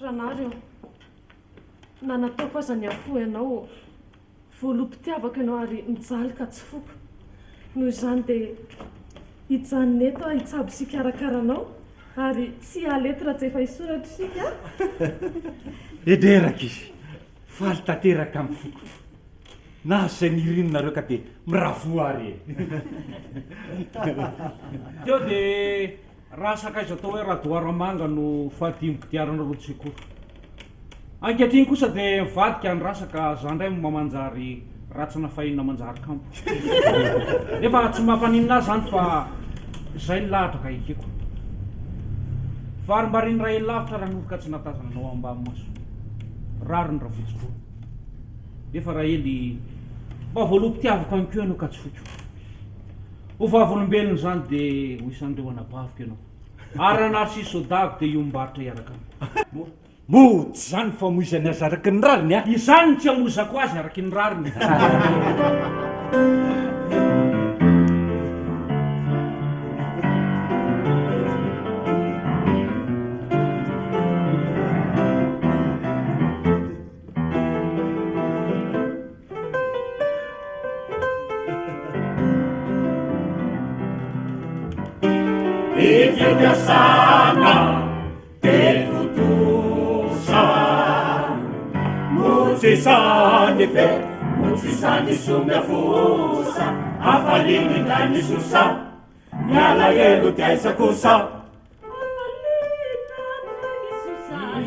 Ranareo, nanataoko aza ny afo ianao, voalom-pitiavako ianao ary nijalika tsy foko. Noho izany dia hijanona eto hitsabo sika arakaranao ary tsy alety raha tsy efa hisoratra sika. Ederaka izy, faly tanteraka amin'ny foko. Na izay nirinonareo ka dia miravoary e. Teo dia raha sakaiza atao hoe radoaramanga no fahadimim-pitiarana rotsiko. Ankehitriny kosa dia mivadika ny rasaka zandray mamanjary ratsina fahinana manjary kampo. Nefa tsy mampaninona azy zany fa izay ny lahatra ka ikeko. Varimbariny ray lavitra raha noloka tsy natazana anao ambany maso. Rary ny ravotsiko. Nefa raha ely mba voalom-pitiavako any koa ianao ka tsy foko. Ho vavolombelona zany dia ho isan'ireo anabaviko ianao. Ary Narciso Sodako dia iombaritra iaraka aminy. Mo tsy zany famoizany azy araky ny rariny a? Izany tsy hamozako azy araky ny rariny. Ifitiasana tetutusa Mutsisani fe, mutsisani sumefusa Afalini ndani susa, nyala yelu tiaisa kusa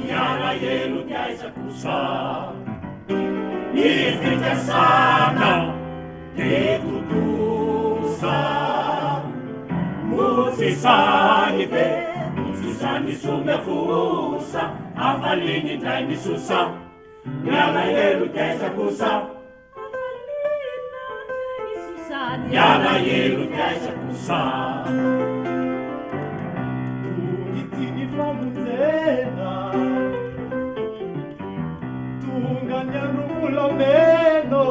Nyala yelu tiaisa kusa Ifitiasana tetutusa Mutsisani fe, mutsisani sumefusa Afalini ndani susa, nyala yelu tiaisa kusa Nyala yelu tiaisa kusa Tungitini famunzena Tunga nyanukula meno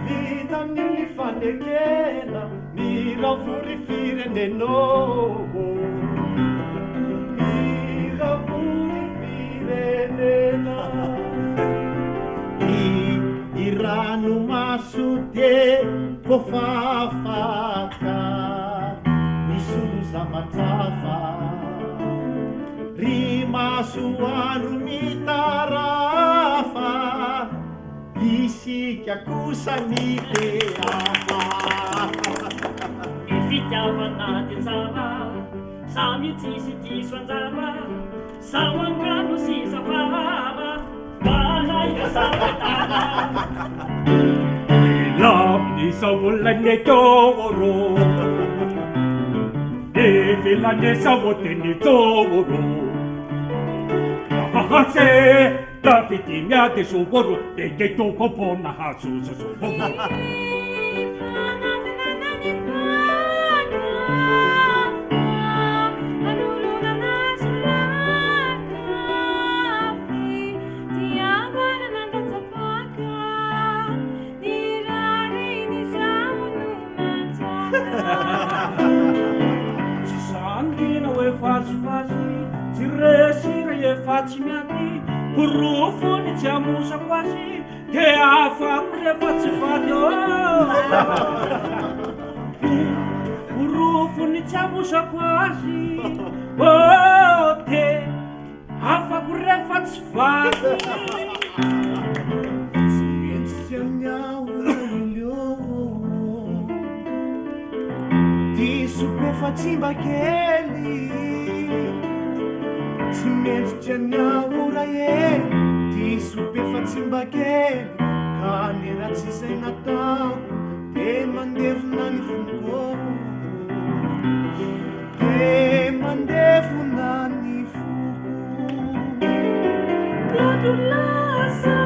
Vita mnili fanekena Mira furi firendeno Mira furi firendena Iranu masute kofafaka Misulu zamatafa Rimasuanu mitarafa Isika kusanite apa Ifitiavana dia tsara Samy tsisy diso anjara Sawangano sy safara Malaika sabatana Labni sa ulane toro Vilane sa voteni toro Hatse Dafiti miate su voro E che tu popona hasu su voro Sandina hoe fazifazy tsy resira efa-tsy miady Porofony tsy amosako azy dia afako rehefa tsy vady Porofony tsy amosako azy dia afako rehefa tsy vady Tsy mentsy amiao Diso tsy mba kely Tsy mendritra ny ahora ely Diso be fa tsy mba kely Ka ny raha tsy izay natao Dia mandevona ny foko Dia mandevona ny foko Todo lasa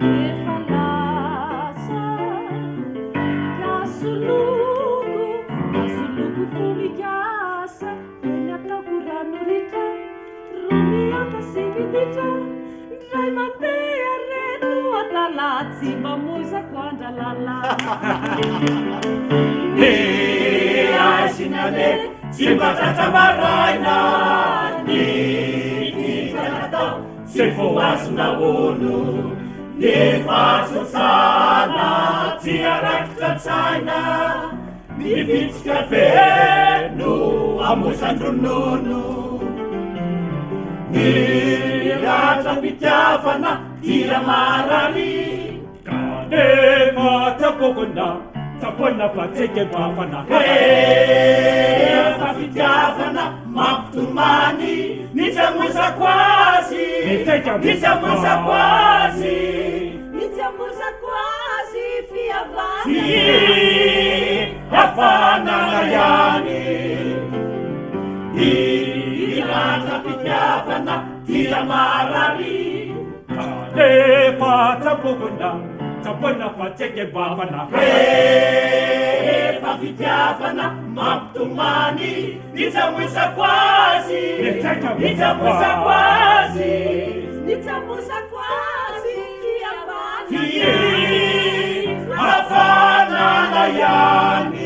Efa lasa Kasuluku fumigasa Eny ataoko rano ritra Romiaka sy miditra Ndray mandeha reto Atala tsy mamozako andralala Asinale, si batata maraina Nikitanatao se foasina olo Nifatsotsana tiarakitra tsaina Nivitsika feno amosandronono Niratra-pitiavana tira marary Kanefa tapokona tapona fatseke bafana Efa fitiavana mampitomany Nitsamoisako azy Nitsamoisako azy Nitsamoisako azy fiavana Hafanana ihany Iratra-pitiavana tia marary Kanefa tapona fatseke bafana Efa fitiavana mampitomany Nitsamoisako azy Nitsamoisako azy Nitsamoisako azy fiavana Hafanana ihany